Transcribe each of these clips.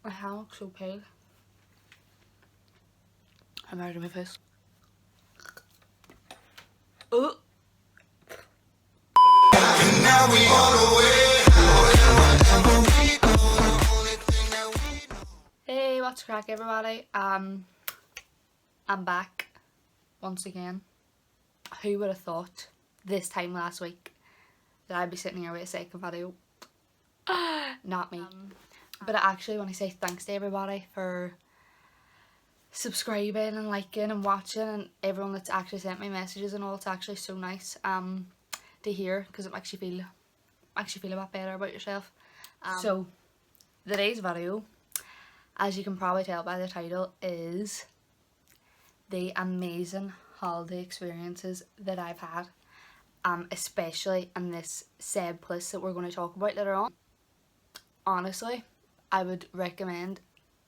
My hand looks so pale. I'm out of my face. Oh! Hey, what's crack, everybody? I'm back once again. Who would have thought this time last week that I'd be sitting here with a second video? Not me. But I actually want to say thanks to everybody for subscribing and liking and watching, and everyone that's actually sent me messages and all. It's actually so nice to hear, because it makes you feel a bit better about yourself. So today's video, as you can probably tell by the title, is the amazing holiday experiences that I've had, especially in this said place that we're going to talk about later on. Honestly, I would recommend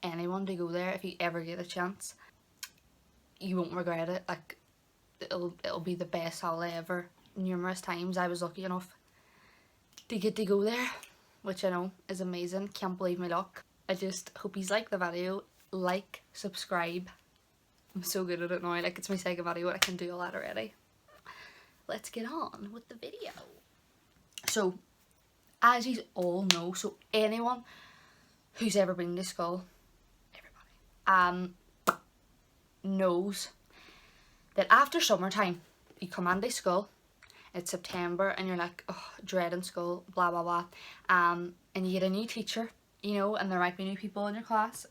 anyone to go there if you ever get a chance. You won't regret it. Like, it'll be the best holiday ever. Numerous times I was lucky enough to get to go there, which I know is amazing. Can't believe my luck. I just hope you like the video. Like, subscribe. I'm so good at it now. Like, it's my second video and I can do all that already. Let's get on with the video. So, as you all know, so anyone who's ever been to school, everybody, knows that after summertime, you come into school, it's September, and you're like, oh, dreading school, blah blah blah, and you get a new teacher, you know, and there might be new people in your class,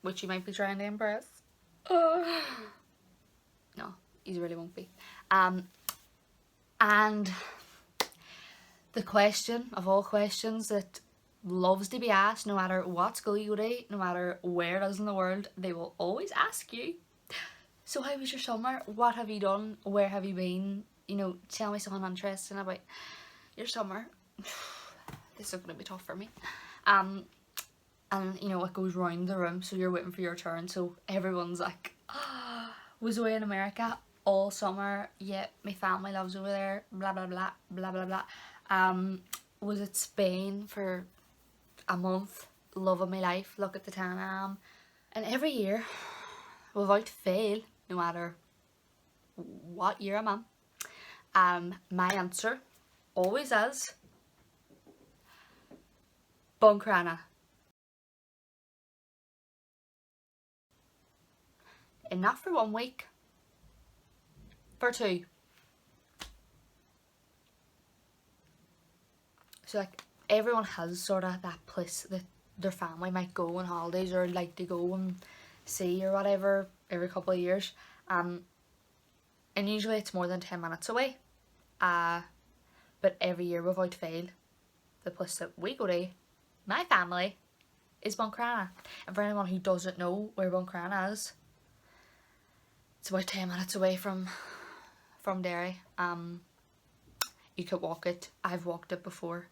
which you might be trying to impress. No, you really won't be. And the question of all questions that loves to be asked, no matter what school you go to, no matter where it is in the world, they will always ask you, so how was your summer? What have you done? Where have you been? You know, tell me something interesting about your summer. This is going to be tough for me. And you know, it goes round the room, so you're waiting for your turn, so everyone's like, oh, was away in America all summer, yeah, my family loves over there, blah blah blah, blah blah blah. Was at Spain for a month, love of my life, look at the time I am. And every year, without fail, no matter what year I'm in, my answer always is Buncrana. And not for 1 week, for 2. So like, everyone has sort of that place that their family might go on holidays or like to go and see or whatever every couple of years, and usually it's more than 10 minutes away, but every year without fail, the place that we go to, my family, is Buncrana. And for anyone who doesn't know where Buncrana is, it's about 10 minutes away from Derry. You could walk it. I've walked it before,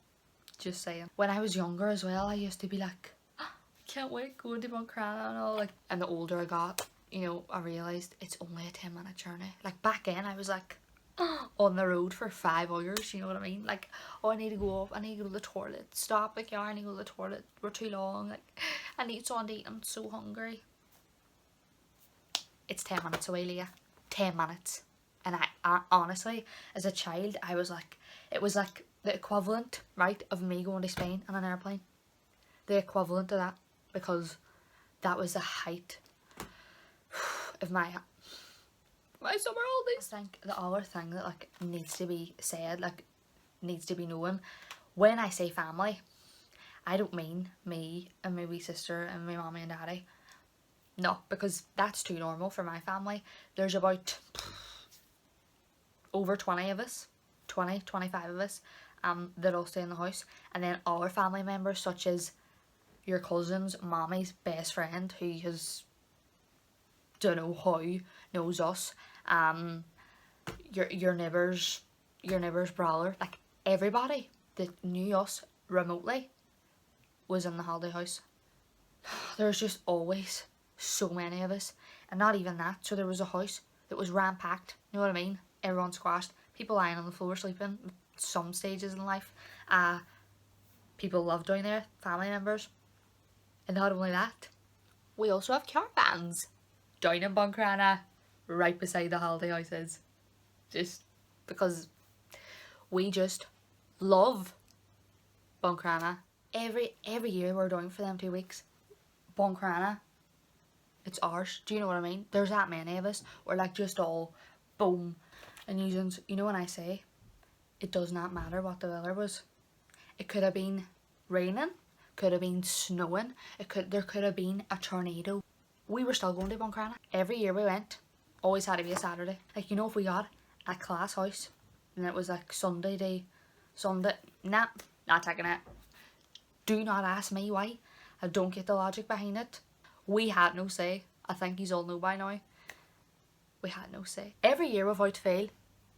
just saying. When I was younger as well, I used to be like, oh, can't wait going to Buncrana and all. Like, and the older I got, you know, I realised it's only a 10-minute journey. Like, back then I was like, oh, on the road for 5 hours, you know what I mean? Like, oh, I need to go up, I need to go to the toilet, stop, like, yeah, I need to go to the toilet, we're too long, like, I need something to eat, I'm so hungry. It's 10 minutes away, Leah. 10 minutes. And I honestly, as a child, I was like, it was like the equivalent, right, of me going to Spain on an airplane. The equivalent to that, because that was the height of my summer holidays. I think the other thing that like needs to be said, like needs to be known, when I say family, I don't mean me and my wee sister and my mommy and daddy. No, because that's too normal for my family. There's about over 20 of us, 25 of us, that all stay in the house. And then our family members, such as your cousin's mommy's best friend, who has, don't know how, knows us, your neighbour's brother, like everybody that knew us remotely was in the holiday house. There's just always so many of us, and not even that. So there was a house that was ram-packed, you know what I mean? Everyone squashed, people lying on the floor sleeping at some stages in life. People lived down there, family members. And not only that, we also have caravans down in Buncrana, right beside the holiday houses. Just because we just love Buncrana. Every year we're doing for them 2 weeks. Buncrana, it's ours. Do you know what I mean? There's that many of us. We're like just all boom. And you know when I say it does not matter what the weather was. It could have been raining, could have been snowing, there could have been a tornado. We were still going to Buncrana. Every year we went, always had to be a Saturday. Like, you know, if we got a class house and it was like Sunday, nah, not taking it. Do not ask me why. I don't get the logic behind it. We had no say. I think you all know by now. We had no say. Every year without fail,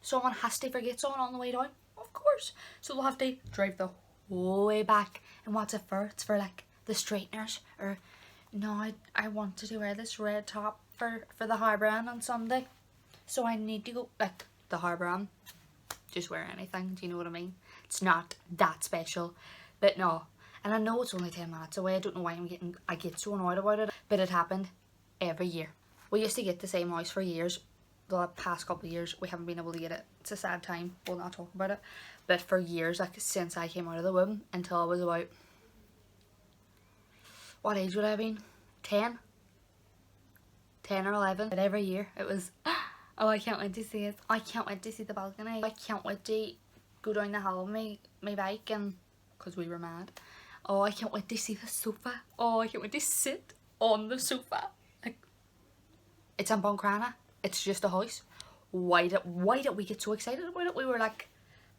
someone has to forget someone on the way down. Of course. So they'll have to drive the whole way back. And what's it for? It's for like the straighteners. Or, no, I wanted to wear this red top for the Harbour on Sunday. So I need to go, like, the Harbour. Just wear anything, do you know what I mean? It's not that special. But no. And I know it's only 10 minutes away. I don't know why I get so annoyed about it. But it happened every year. We used to get the same house for years. The past couple of years we haven't been able to get it. It's a sad time. We'll not talk about it. But for years, like since I came out of the womb until I was about, what age would I have been? 10 or 11. But every year it was, oh, I can't wait to see it. I can't wait to see the balcony. I can't wait to go down the hill with my bike, and because we were mad. Oh, I can't wait to see the sofa. Oh, I can't wait to sit on the sofa. Like, it's in Buncrana. It's just a house. Why did we get so excited about it? We were like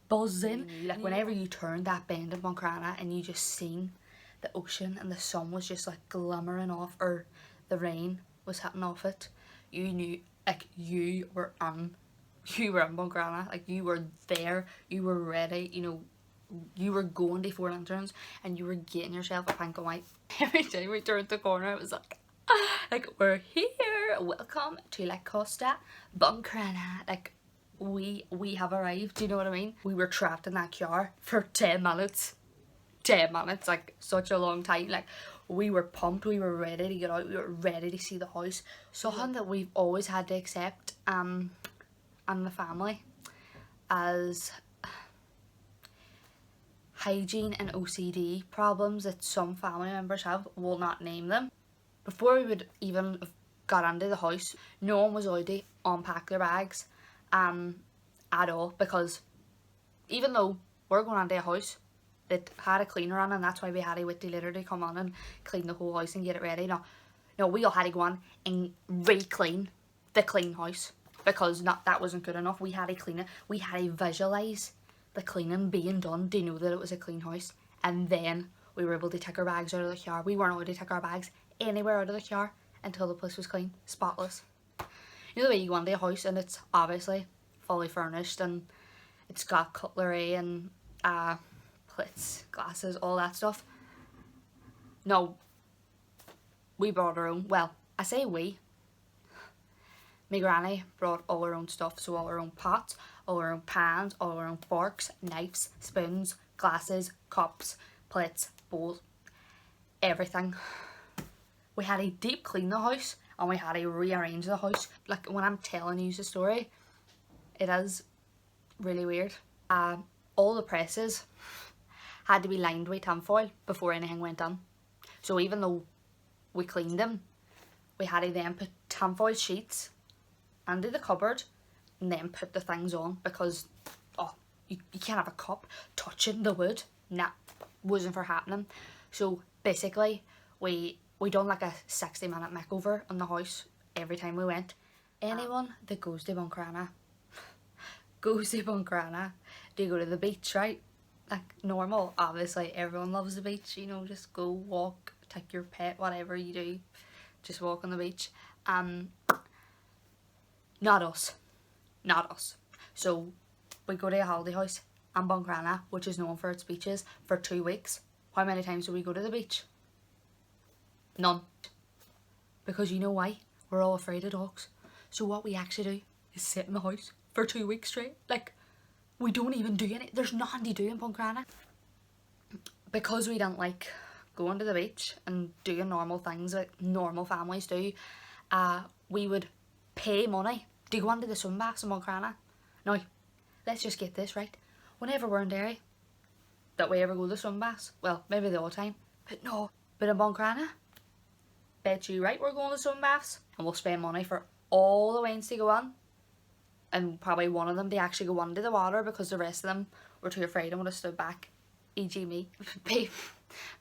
buzzing. Like whenever you turned that bend in Buncrana and you just seen the ocean and the sun was just like glimmering off, or the rain was hitting off it, you knew like you were in Buncrana. Like you were there, you were ready, you know, you were going to Fort Lanterns and you were getting yourself a pink and white. Every time we turned the corner it was like we're here, welcome to La Costa Buncrana. Like we have arrived, do you know what I mean? We were trapped in that car for 10 minutes. 10 minutes, like such a long time. Like we were pumped, we were ready to get out, we were ready to see the house. Something that we've always had to accept and the family as hygiene and OCD problems that some family members have. Will not name them. Before we would even have got into the house, no one was allowed to unpack their bags at all, because even though we're going into a house that had a cleaner on, and that's why we had a witty litter to come on and clean the whole house and get it ready. No, we all had to go on and re-clean the clean house, because that wasn't good enough. We had to clean it. We had to visualise the cleaning being done to know that it was a clean house, and then we were able to take our bags out of the car. We weren't allowed to take our bags anywhere out of the car until the place was clean, spotless. You know the way you go into a house and it's obviously fully furnished and it's got cutlery and plates, glasses, all that stuff. No, we brought our own. Well, I say we. My granny brought all her own stuff, so all her own pots, all her own pans, all her own forks, knives, spoons, glasses, cups, plates, bowls, everything. We had to deep clean the house and we had to rearrange the house. Like when I'm telling you the story, it is really weird. All the presses had to be lined with tinfoil before anything went on. So even though we cleaned them, we had to then put tinfoil sheets under the cupboard and then put the things on, because you can't have a cup touching the wood. Nah, wasn't for happening. So basically we done like a 60-minute makeover on the house every time we went. Anyone that goes to Buncrana to go to the beach, right? Like normal, obviously everyone loves the beach, you know, just go walk, take your pet, whatever you do, just walk on the beach. Not us. So we go to a holiday house in Buncrana, which is known for its beaches, for 2 weeks. How many times do we go to the beach? None. Because you know why? We're all afraid of dogs. So what we actually do is sit in the house for 2 weeks straight. Like, we don't even do any. There's nothing to do in Buncrana. Because we don't like going to the beach and doing normal things like normal families do, we would pay money to go into the swim baths in Moncrana. Now, let's just get this right. Whenever we're in Derry, that we ever go to the swim baths, well, maybe the odd time, but no. But in Moncrana, bet you right we're going to swim baths, and we'll spend money for all the wains to go on, and probably one of them to actually go under the water because the rest of them were too afraid and would have stood back, e.g. me.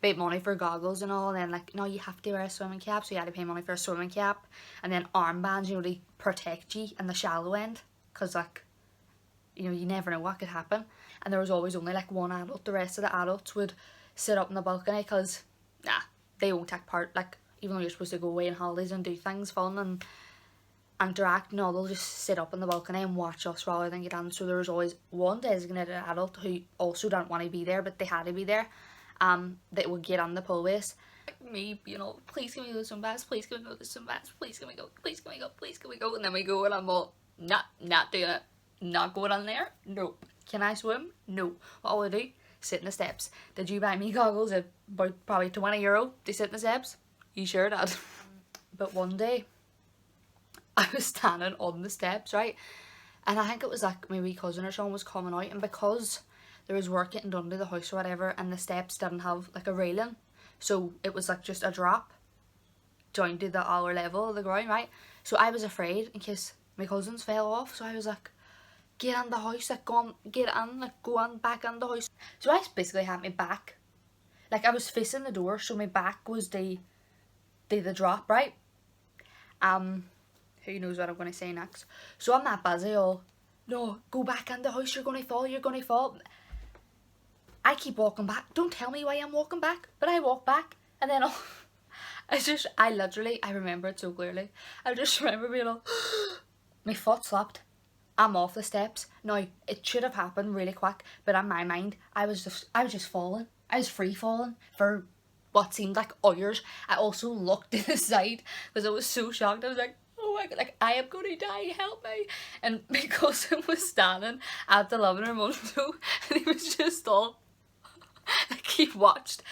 Paid money for goggles and all, and then like, no, you have to wear a swimming cap, so you had to pay money for a swimming cap, and then armbands, you know, to protect you in the shallow end, because like, you know, you never know what could happen. And there was always only like one adult. The rest of the adults would sit up in the balcony because, nah, they won't take part. Like, even though you're supposed to go away on holidays and do things fun and interact, no, they'll just sit up in the balcony and watch us rather than get on. So there was always one designated adult who also didn't want to be there, but they had to be there, that would get on the pool with. Like me, you know, please can we go to some baths, please can we go to some baths, please can we go, please can we go, please can we go, and then we go and I'm all, not doing it, not going on there, nope. Can I swim? No. What will I do? Sit in the steps. Did you buy me goggles at about probably €20 to sit in the steps? You sure did. But one day, I was standing on the steps, right? And I think it was like my wee cousin or someone was coming out, and because there was work getting done to the house or whatever, and the steps didn't have like a railing, so it was like just a drop down to the lower level of the ground, right? So I was afraid in case my cousins fell off, so I was like, get in the house, like go on, get in, like go on back in the house. So I basically had my back, like I was facing the door, so my back was the drop, right? Who knows what I'm going to say next. So I'm that busy all, no, go back in the house, you're going to fall, you're going to fall. I keep walking back. Don't tell me why I'm walking back, but I walk back, and then I remember it so clearly. I just remember being all, my foot slipped. I'm off the steps. Now, it should have happened really quick, but in my mind, I was just falling. I was free falling for what seemed like hours. I also looked to the side because I was so shocked. I was like, oh my god, like I am going to die, help me. And my cousin was standing at the living room window, and he was just all, like he watched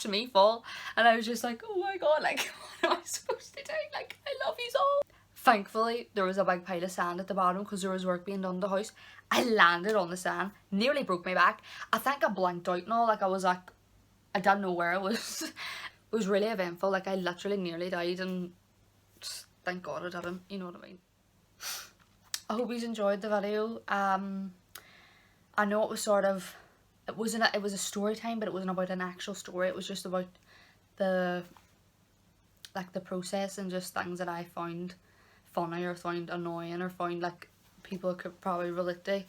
me fall, and I was just like, oh my god, like what am I supposed to do? Like, I love you all. Thankfully, there was a big pile of sand at the bottom because there was work being done to the house. I landed on the sand, nearly broke my back. I think I blanked out and all, like I was like, I didn't know where I was. It was really eventful, like I literally nearly died, and just, thank god I didn't, you know what I mean. I hope you enjoyed the video. I know it was sort of, it was a story time, but it wasn't about an actual story. It was just about the process and just things that I found funny or found annoying or found like people could probably relate to.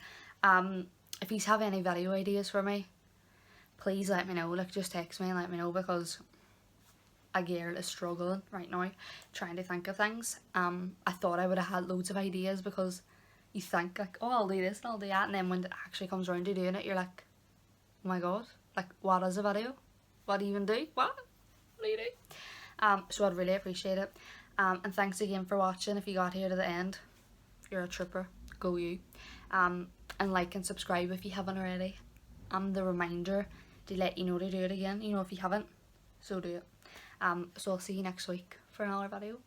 If you have any video ideas for me, please let me know. Like, just text me and let me know, because a girl is struggling right now trying to think of things. I thought I would have had loads of ideas, because you think like, oh, I'll do this and I'll do that, and then when it actually comes around to doing it, you're like, oh my god, like what is a video? What do you even do? What do you do? So I'd really appreciate it. And thanks again for watching. If you got here to the end, you're a trooper, go you. And like and subscribe if you haven't already. The reminder to let you know to do it again, you know, if you haven't, so do it. So I'll see you next week for another video.